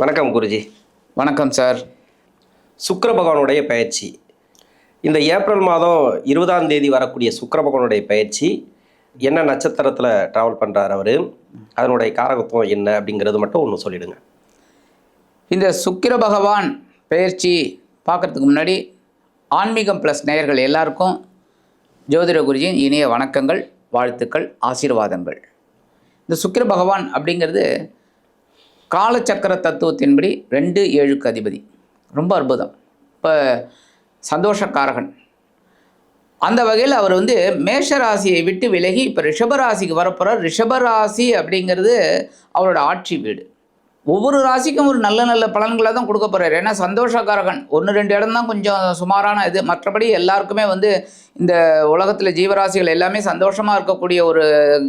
வணக்கம் குருஜி. வணக்கம் சார். சுக்கிர பகவானுடைய பயிற்சி இந்த ஏப்ரல் மாதம் 20ஆம் தேதி வரக்கூடிய சுக்கிர பகவானுடைய பயிற்சி என்ன நட்சத்திரத்தில் ட்ராவல் பண்ணுறாரு அவர், அதனுடைய காரகத்துவம் என்ன அப்படிங்கிறது மட்டும் ஒன்று சொல்லிடுங்க. இந்த சுக்கிர பகவான் பயிற்சி பார்க்குறதுக்கு முன்னாடி ஆன்மீகம் ப்ளஸ் நேயர்கள் எல்லாருக்கும் ஜோதிட குருஜியின் இனிய வணக்கங்கள், வாழ்த்துக்கள், ஆசீர்வாதங்கள். இந்த சுக்கிர பகவான் அப்படிங்கிறது காலச்சக்கர தத்துவத்தின்படி 2-7க்கு அதிபதி. ரொம்ப அற்புதம். இப்போ சந்தோஷக்காரகன். அந்த வகையில் அவர் மேஷராசியை விட்டு விலகி இப்போ ரிஷபராசிக்கு வரப்போகிறார். ரிஷபராசி அப்படிங்கிறது அவரோட ஆட்சி வீடு. ஒவ்வொரு ராசிக்கும் ஒரு நல்ல நல்ல பலன்களை தான் கொடுக்க போகிறார். ஏன்னா சந்தோஷக்காரகன் 1-2 இடம் தான் கொஞ்சம் சுமாரான இது. மற்றபடி எல்லாருக்குமே இந்த உலகத்தில் ஜீவராசிகள் எல்லாமே சந்தோஷமாக இருக்கக்கூடிய ஒரு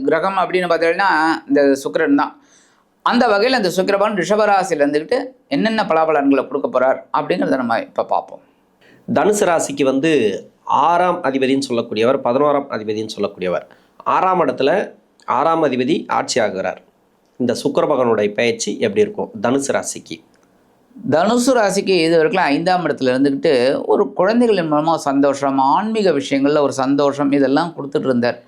கிரகம் அப்படின்னு பார்த்தீங்கன்னா இந்த சுக்கிரன் தான். அந்த வகையில் அந்த சுக்கிரபகவான் ரிஷபராசியில் இருந்துக்கிட்டு என்னென்ன பலாபலன்களை கொடுக்க போகிறார் அப்படிங்கிறத நம்ம இப்போ பார்ப்போம். தனுசு ராசிக்கு 6ஆம் அதிபதினு சொல்லக்கூடியவர், 11ஆம் அதிபதினு சொல்லக்கூடியவர். 6ஆம் இடத்துல 6ஆம் அதிபதி ஆட்சி ஆகிறார். இந்த சுக்கிர பகவானுடைய பயிற்சி எப்படி இருக்கும் தனுசு ராசிக்கு? தனுசு ராசிக்கு இது வரைக்கும் 5ஆம் இடத்துல இருந்துக்கிட்டு ஒரு குழந்தைகளின் மூலமாக சந்தோஷம், ஆன்மீக விஷயங்களில் ஒரு சந்தோஷம் இதெல்லாம் கொடுத்துட்டு இருந்தார்.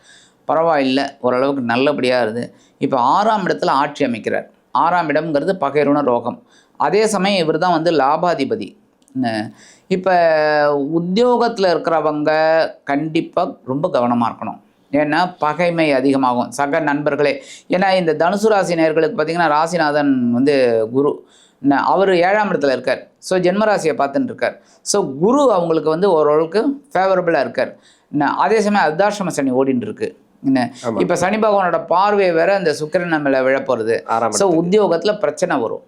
பரவாயில்லை, ஓரளவுக்கு நல்லபடியாக இருக்குது. இப்போ 6ஆம் இடத்துல ஆட்சி அமைக்கிறார். 6ஆம் இடம்ங்கிறது பகைருண ரோகம். அதே சமயம் இவர் தான் லாபாதிபதி. இப்போ உத்தியோகத்தில் இருக்கிறவங்க கண்டிப்பாக ரொம்ப கவனமாக இருக்கணும். ஏன்னா பகைமை அதிகமாகும், சக நண்பர்களே. ஏன்னா இந்த தனுசு ராசி நேயர்களுக்கு பார்த்திங்கன்னா ராசிநாதன் குரு, அவர் 7ஆம் இடத்துல இருக்கார். ஸோ ஜென்மராசியை பார்த்துட்டு இருக்கார். ஸோ குரு அவங்களுக்கு ஓரளவுக்கு ஃபேவரபுளாக இருக்கார். அதே சமயம் அர்த்தாஷ்டம சனி ஓடின்னு இருக்கு. இப்போ சனி பகவானோட பார்வை வேற அந்த சுக்கிரன் மேலே விழப்போகிறது. ஸோ உத்தியோகத்தில் பிரச்சனை வரும்.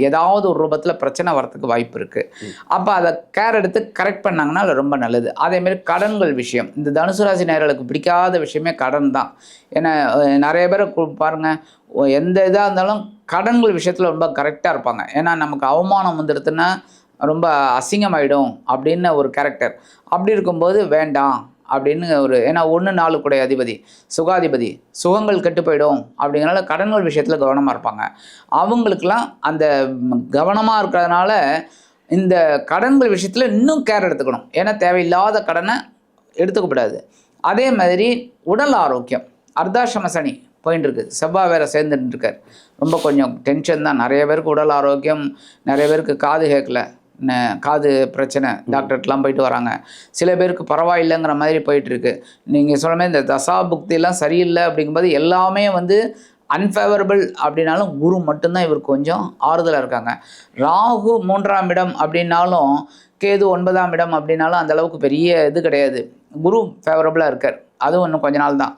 ஏதாவது ஒரு ரூபத்தில் பிரச்சனை வரத்துக்கு வாய்ப்பு இருக்குது. அப்போ அதை கேர் எடுத்து கரெக்ட் பண்ணாங்கன்னா அது ரொம்ப நல்லது. அதேமாரி கடன்கள் விஷயம், இந்த தனுசு ராசி நேயர்களுக்கு பிடிக்காத விஷயமே கடன் தான். ஏன்னா நிறைய பேர் பாருங்கள், எந்த இதாக இருந்தாலும் கடன்கள் விஷயத்தில் ரொம்ப கரெக்டாக இருப்பாங்க. ஏன்னா நமக்கு அவமானம் வந்துடுதுன்னா ரொம்ப அசிங்கமாயிடும் அப்படின்னு ஒரு கேரக்டர். அப்படி இருக்கும்போது வேண்டாம் அப்படின்னு ஏன்னா 1-4 கூட அதிபதி சுகாதிபதி, சுகங்கள் கெட்டு போயிடும் அப்படிங்கிறனால கடன்கள் விஷயத்தில் கவனமாக இருப்பாங்க. அவங்களுக்கெல்லாம் அந்த கவனமாக இருக்கிறதுனால இந்த கடன்கள் விஷயத்தில் இன்னும் கேர் எடுத்துக்கணும். ஏன்னா தேவையில்லாத கடனை எடுத்துக்கப்படாது. அதே மாதிரி உடல் ஆரோக்கியம், அர்த்தாஷ்டம சனி போயின்னு இருக்குது, செவ்வாய் வேறு சேர்ந்துட்டு இருக்கார். ரொம்ப கொஞ்சம் டென்ஷன் தான். நிறைய பேருக்கு உடல் ஆரோக்கியம், நிறைய பேருக்கு காது கேட்கல, காது பிரச்சனை, டாக்டர்கிட்டலாம் போயிட்டு வராங்க. சில பேருக்கு பரவாயில்லைங்கிற மாதிரி போயிட்டுருக்கு. நீங்கள் சொல்ல மாதிரி இந்த தசா புக்தியெல்லாம் சரியில்லை அப்படிங்கும்போது எல்லாமே அன்ஃபேவரபிள் அப்படின்னாலும் குரு மட்டும்தான் இவருக்கு கொஞ்சம் ஆறுதலாக இருக்காங்க. ராகு 3ஆம் இடம் அப்படின்னாலும், கேது 9ஆம் இடம் அப்படின்னாலும் அந்தளவுக்கு பெரிய இது கிடையாது. குரு ஃபேவரபுளாக இருக்கார். அதுவும் இன்னும் கொஞ்ச நாள் தான்.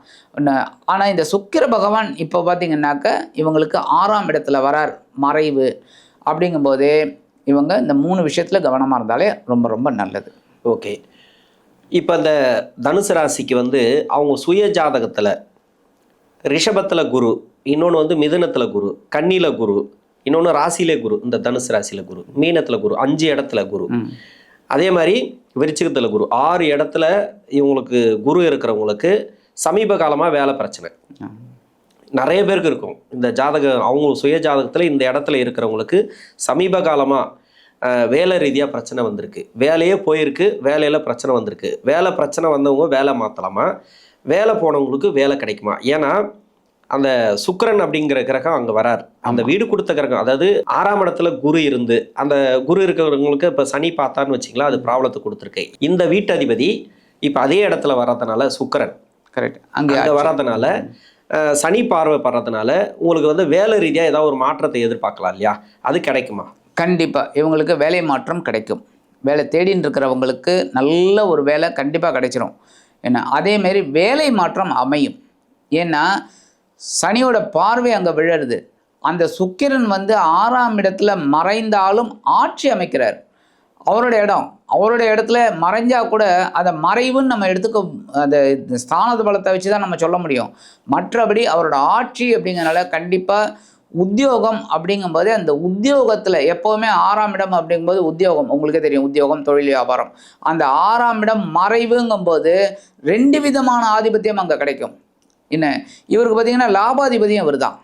ஆனால் இந்த சுக்கிர பகவான் இப்போ பார்த்திங்கன்னாக்க இவங்களுக்கு 6ஆம் இடத்துல வரார், மறைவு. அப்படிங்கும்போது இவங்க இந்த 3 விஷயத்தில் கவனமாக இருந்தாலே ரொம்ப ரொம்ப நல்லது. ஓகே. இப்போ இந்த தனுசு ராசிக்கு அவங்க சுய ஜாதகத்தில் ரிஷபத்தில் குரு, இன்னொன்று மிதுனத்தில் குரு, கன்னியில் குரு, இன்னொன்று ராசியிலே குரு, இந்த தனுசு ராசியில் குரு, மீனத்தில் குரு, 5 இடத்துல குரு, அதே மாதிரி விருச்சிகத்தில் குரு, 6 இடத்துல இவங்களுக்கு குரு இருக்கிறவங்களுக்கு சமீப காலமாக வேலை பிரச்சனை நிறைய பேருக்கு இருக்கும். இந்த ஜாதகம் அவங்க சுய ஜாதகத்தில் இந்த இடத்துல இருக்கிறவங்களுக்கு சமீப காலமாக வேலை ரீதியாக பிரச்சனை வந்திருக்கு. வேலையே போயிருக்கு, வேலையில் பிரச்சனை வந்திருக்கு. வேலை பிரச்சனை வந்தவங்க வேலை மாற்றலாமா, வேலை போனவங்களுக்கு வேலை கிடைக்குமா? ஏன்னா அந்த சுக்கிரன் அப்படிங்கிற கிரகம் அங்கே வரார். அந்த வீடு கொடுத்த கிரகம், அதாவது 6ஆம் இடத்துல குரு இருந்து அந்த குரு இருக்கிறவங்களுக்கு இப்போ சனி பார்த்தான்னு வச்சிங்களா, அது ப்ராப்ளத்தை கொடுத்துருக்கு. இந்த வீட்டதிபதி இப்போ அதே இடத்துல வர்றதுனால சுக்கிரன் கரெக்ட் அங்கே வர்றதுனால சனி பார்வை படுறதுனால உங்களுக்கு வேலை ரீதியாக ஏதாவது ஒரு மாற்றத்தை எதிர்பார்க்கலாம் இல்லையா? அது கிடைக்குமா? கண்டிப்பாக இவங்களுக்கு வேலை மாற்றம் கிடைக்கும். வேலை தேடின்னு இருக்கிறவங்களுக்கு நல்ல ஒரு வேலை கண்டிப்பாக கிடைச்சிரும். ஏன்னா அதேமாரி வேலை மாற்றம் அமையும். ஏன்னா சனியோட பார்வை அங்கே விழருது. அந்த சுக்கிரன் 6ஆம் இடத்துல மறைந்தாலும் ஆட்சி அமைக்கிறார். அவருடைய இடத்துல மறைஞ்சால் கூட அதை மறைவுன்னு நம்ம எடுத்துக்க, அந்த ஸ்தானத பலத்தை வச்சு தான் நம்ம சொல்ல முடியும். மற்றபடி அவரோட ஆட்சி அப்படிங்கிறனால கண்டிப்பாக உத்தியோகம் அப்படிங்கும்போது அந்த உத்தியோகத்தில் எப்போவுமே 6ஆம் இடம் அப்படிங்கும்போது உத்தியோகம் உங்களுக்கே தெரியும், உத்தியோகம், தொழில், வியாபாரம். அந்த 6ஆம் இடம் மறைவுங்கும்போது 2 விதமான ஆதிபத்தியம் அங்கே கிடைக்கும். என்ன இவருக்கு பார்த்திங்கன்னா லாபாதிபதியும் இவர் தான்.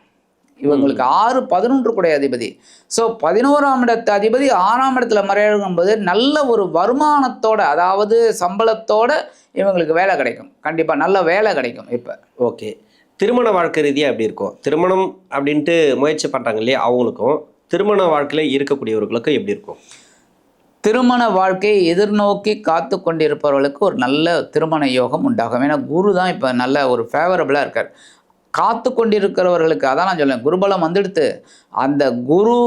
இவங்களுக்கு 6, 11 கூடிய அதிபதி. ஸோ 11ஆம் இடத்து அதிபதி 6ஆம் இடத்துல மறையும்போது நல்ல ஒரு வருமானத்தோட, அதாவது சம்பளத்தோட இவங்களுக்கு வேலை கிடைக்கும். கண்டிப்பாக நல்ல வேலை கிடைக்கும். இப்போ ஓகே, திருமண வாழ்க்கை ரீதியாக எப்படி இருக்கும்? திருமணம் அப்படின்ட்டு முயற்சி பண்ணுறாங்க இல்லையா, அவங்களுக்கும் திருமண வாழ்க்கையில் இருக்கக்கூடியவர்களுக்கும் எப்படி இருக்கும்? திருமண வாழ்க்கையை எதிர்நோக்கி காத்து கொண்டிருப்பவர்களுக்கு ஒரு நல்ல திருமண யோகம் உண்டாகும். ஏன்னா குரு தான் இப்போ நல்ல ஒரு ஃபேவரபிளாக இருக்கார். காத்து கொண்டிருக்கிறவர்களுக்கு அதான் நான் சொல்லேன், குருபலம் வந்துடுத்து. அந்த குரு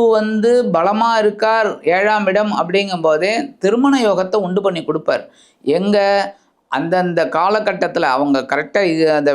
பலமாக இருக்கார் 7ஆம் இடம் அப்படிங்கும்போதே திருமண யோகத்தை உண்டு பண்ணி கொடுப்பார். எங்கே அந்தந்த காலகட்டத்தில் அவங்க கரெக்டாக அந்த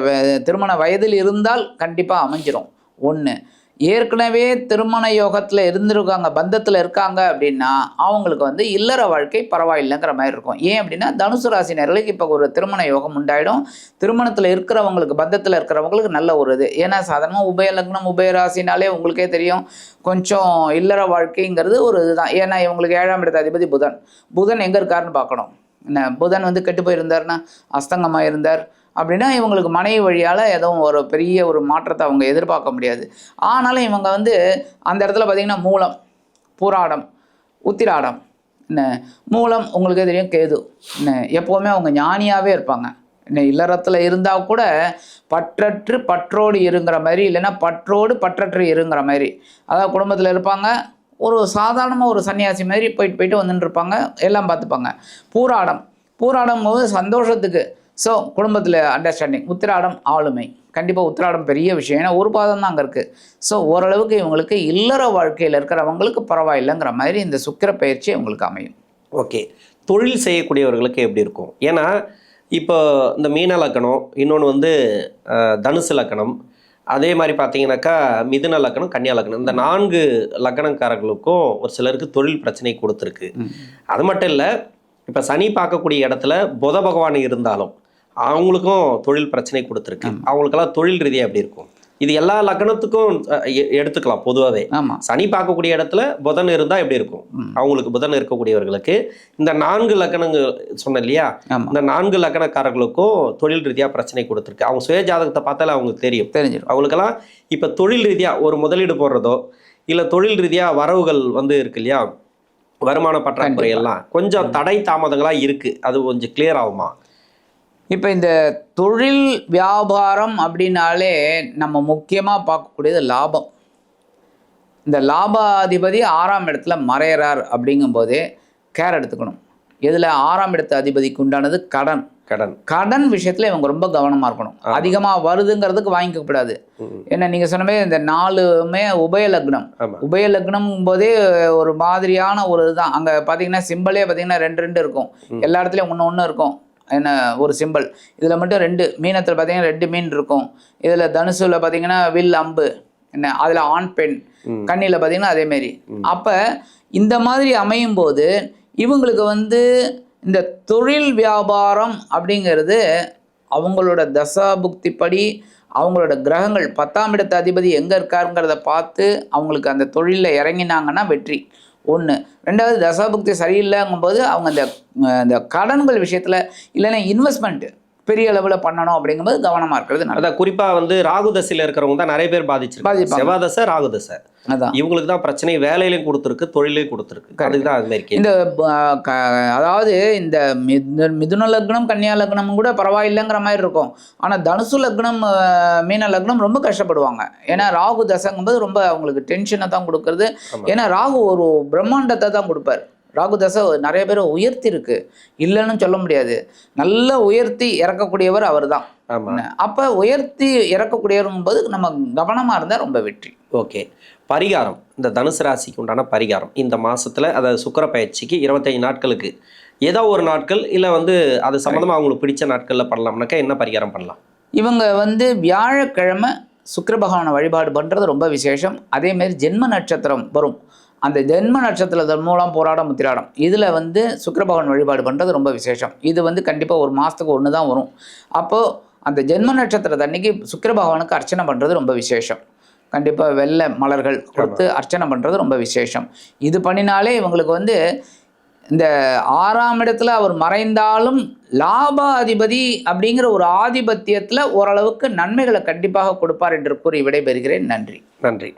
திருமண வயதில் இருந்தால் கண்டிப்பாக அமைஞ்சிரும். ஒன்று, ஏற்கனவே திருமண யோகத்தில் இருந்திருக்காங்க, பந்தத்தில் இருக்காங்க அப்படின்னா அவங்களுக்கு இல்லற வாழ்க்கை பரவாயில்லைங்கிற மாதிரி இருக்கும். ஏன் அப்படின்னா தனுசு ராசினர்களுக்கு இப்போ ஒரு திருமண யோகம் உண்டாயிடும். திருமணத்தில் இருக்கிறவங்களுக்கு, பந்தத்தில் இருக்கிறவங்களுக்கு நல்ல ஒரு இது. ஏன்னா சாதாரணமாக உபயலக்னம் உபயராசினாலே உங்களுக்கே தெரியும், கொஞ்சம் இல்லற வாழ்க்கைங்கிறது ஒரு இதுதான். ஏன்னா இவங்களுக்கு 7ஆம் இடத்து அதிபதி புதன். புதன் எங்கே இருக்காருன்னு பார்க்கணும். என்ன, புதன் கெட்டு போயிருந்தாருன்னா, அஸ்தங்கமாக இருந்தார் அப்படின்னா இவங்களுக்கு மனைவி வழியால் எதுவும் ஒரு பெரிய ஒரு மாற்றத்தை அவங்க எதிர்பார்க்க முடியாது. ஆனாலும் இவங்க அந்த இடத்துல பார்த்திங்கன்னா மூலம், பூராடம், உத்திராடம், என்ன மூலம் உங்களுக்கே தெரியும் கேது, என்ன எப்போவுமே அவங்க ஞானியாகவே இருப்பாங்க. என்ன இல்லறத்தில் இருந்தால் கூட பற்றற்று பற்றோடு இருங்கிற மாதிரி, இல்லைன்னா பற்றோடு பற்றற்று இருங்கிற மாதிரி, அதாவது குடும்பத்தில் இருப்பாங்க, ஒரு சாதாரணமாக ஒரு சன்னியாசி மாதிரி போயிட்டு வந்துட்டு இருப்பாங்க, எல்லாம் பார்த்துப்பாங்க. பூராடம் போது சந்தோஷத்துக்கு, ஸோ குடும்பத்தில் அண்டர்ஸ்டாண்டிங். உத்திராடம் ஆளுமை, கண்டிப்பாக உத்திராடம் பெரிய விஷயம். ஏன்னா ஒரு பாதம் தான் அங்கே இருக்குது. ஸோ ஓரளவுக்கு இவங்களுக்கு இல்லற வாழ்க்கையில் இருக்கிறவங்களுக்கு பரவாயில்லைங்கிற மாதிரி இந்த சுக்கிர பயிற்சி இவங்களுக்கு அமையும். ஓகே, தொழில் செய்யக்கூடியவர்களுக்கு எப்படி இருக்கும்? ஏன்னா இப்போ இந்த மீன லக்கணம், இன்னொன்று தனுசு லக்கணம், அதே மாதிரி பார்த்தீங்கன்னாக்கா மிதுன லக்கணம், கன்னியா லக்கணம், இந்த 4 லக்கணக்காரர்களுக்கும் ஒரு சிலருக்கு தொழில் பிரச்சனை கொடுத்துருக்கு. அது மட்டும் இல்லை, இப்போ சனி பார்க்கக்கூடிய இடத்துல புத பகவான் இருந்தாலும் அவங்களுக்கும் தொழில் பிரச்சனை கொடுத்துருக்கு. அவங்களுக்கெல்லாம் தொழில் ரீதியாக எப்படி இருக்கும்? இது எல்லா லக்கணத்துக்கும் எடுத்துக்கலாம் பொதுவாகவே. சனி பார்க்கக்கூடிய இடத்துல புதன் இருந்தால் எப்படி இருக்கும் அவங்களுக்கு? புதன் இருக்கக்கூடியவர்களுக்கு இந்த 4 லக்கணங்கள் சொன்ன இல்லையா, இந்த 4 லக்கணக்காரர்களுக்கும் தொழில் ரீதியாக பிரச்சனை கொடுத்துருக்கு. அவங்க சுய ஜாதகத்தை பார்த்தாலே அவங்களுக்கு தெரிஞ்சிடும். அவங்களுக்கெல்லாம் இப்போ தொழில் ரீதியாக ஒரு முதலீடு போடுறதோ, இல்லை தொழில் ரீதியாக வரவுகள் இருக்கு இல்லையா, வருமான பற்றாக்குறை எல்லாம் கொஞ்சம் தடை தாமதங்களாக இருக்குது. அது கொஞ்சம் கிளியர் ஆகுமா? இப்போ இந்த தொழில் வியாபாரம் அப்படின்னாலே நம்ம முக்கியமாக பார்க்கக்கூடியது லாபம். இந்த லாபாதிபதி 6ஆம் இடத்துல மறையிறார் அப்படிங்கும்போதே கேர் எடுத்துக்கணும். இதில் 6ஆம் இடத்து அதிபதிக்கு உண்டானது கடன் விஷயத்தில் இவங்க ரொம்ப கவனமாக இருக்கணும். அதிகமாக வருதுங்கிறதுக்கு வாங்கிக்க கூடாது. ஏன்னா நீங்கள் சொன்னமே இந்த 4மே உபயலக்னம் போதே ஒரு மாதிரியான ஒரு இதுதான். அங்கே பார்த்தீங்கன்னா சிம்பிளே பார்த்தீங்கன்னா 2 இருக்கும். எல்லா இடத்துலையும் ஒன்று இருக்கும். என்ன ஒரு சிம்பிள். இதில் மட்டும் 2, மீனத்தில் பார்த்தீங்கன்னா 2 மீன் இருக்கும். இதில் தனுசுல பார்த்தீங்கன்னா வில் அம்பு, என்ன அதில் ஆண் பெண், கண்ணியில் பார்த்தீங்கன்னா அதேமாரி. அப்போ இந்த மாதிரி அமையும் போது இவங்களுக்கு இந்த தொழில் வியாபாரம் அப்படிங்கிறது அவங்களோட தசாபுக்தி படி, அவங்களோட கிரகங்கள் 10ஆம் இடத்து அதிபதி எங்கே இருக்காருங்கிறத பார்த்து அவங்களுக்கு அந்த தொழிலில் இறங்கினாங்கன்னா வெற்றி. 1. 2வது தசாபுக்தி சரியில்லைங்கும்போது அவங்க இந்த கடன்கள் விஷயத்தில், இல்லைன்னா இன்வெஸ்ட்மெண்ட்டு பெரிய அளவில் பண்ணணும் அப்படிங்கும்போது கவனமாக இருக்கிறது. அதான் குறிப்பாக ராகு தசையில் இருக்கிறவங்க தான் நிறைய பேர் பாதிச்சிருப்பாங்க. செவ்வாதசை, ராகு தசை, அதான் இவங்களுக்கு தான் பிரச்சனை. வேலையிலையும் கொடுத்துருக்கு, தொழிலையும் கொடுத்துருக்கு. அதுதான் அது மாதிரி இந்த அதாவது இந்த மிதுன லக்னம், கன்னியா லக்னம் கூட பரவாயில்லைங்கிற மாதிரி இருக்கும். ஆனால் தனுசு லக்னம், மீன லக்னம் ரொம்ப கஷ்டப்படுவாங்க. ஏன்னா ராகு தசைங்கும்போது ரொம்ப அவங்களுக்கு டென்ஷனை தான் கொடுக்கறது. ஏன்னா ராகு ஒரு பிரம்மாண்டத்தை தான் கொடுப்பார். ராகு தசை நிறைய பேர் உயர்த்தி இருக்கு, இல்லைன்னு சொல்ல முடியாது. நல்லா உயர்த்தி இறக்கக்கூடியவர் அவர் தான். அப்போ உயர்த்தி இறக்கக்கூடியவரும் போது நம்ம கவனமாக இருந்தால் ரொம்ப வெற்றி. ஓகே, பரிகாரம், இந்த தனுசு ராசிக்கு உண்டான பரிகாரம் இந்த மாதத்தில், அதாவது சுக்கிர பயிற்சிக்கு 25 நாட்களுக்கு ஏதோ ஒரு நாட்கள், இல்லை அது சம்மந்தமாக அவங்களுக்கு பிடிச்ச நாட்களில் பண்ணலாம்னாக்கா என்ன பரிகாரம் பண்ணலாம்? இவங்க வியாழக்கிழமை சுக்கிர பகவானை வழிபாடு பண்ணுறது ரொம்ப விசேஷம். அதேமாரி ஜென்ம நட்சத்திரம் வரும், அந்த ஜென்ம நட்சத்திரத்தின் மூலம் போராடம் உத்திராடம், இதில் சுக்கிர பகவான் வழிபாடு பண்ணுறது ரொம்ப விசேஷம். இது கண்டிப்பாக ஒரு மாதத்துக்கு 1 தான் வரும். அப்போது அந்த ஜென்ம நட்சத்திரத்தை அன்றைக்கி சுக்கிர பகவானுக்கு அர்ச்சனை பண்ணுறது ரொம்ப விசேஷம். கண்டிப்பாக வெள்ளை மலர்கள் கொடுத்து அர்ச்சனை பண்ணுறது ரொம்ப விசேஷம். இது பண்ணினாலே இவங்களுக்கு இந்த 6ஆம் இடத்துல அவர் மறைந்தாலும் லாபாதிபதி அப்படிங்கிற ஒரு ஆதிபத்தியத்தில் ஓரளவுக்கு நன்மைகளை கண்டிப்பாக கொடுப்பார் என்று கூறி விடைபெறுகிறேன். நன்றி. நன்றி.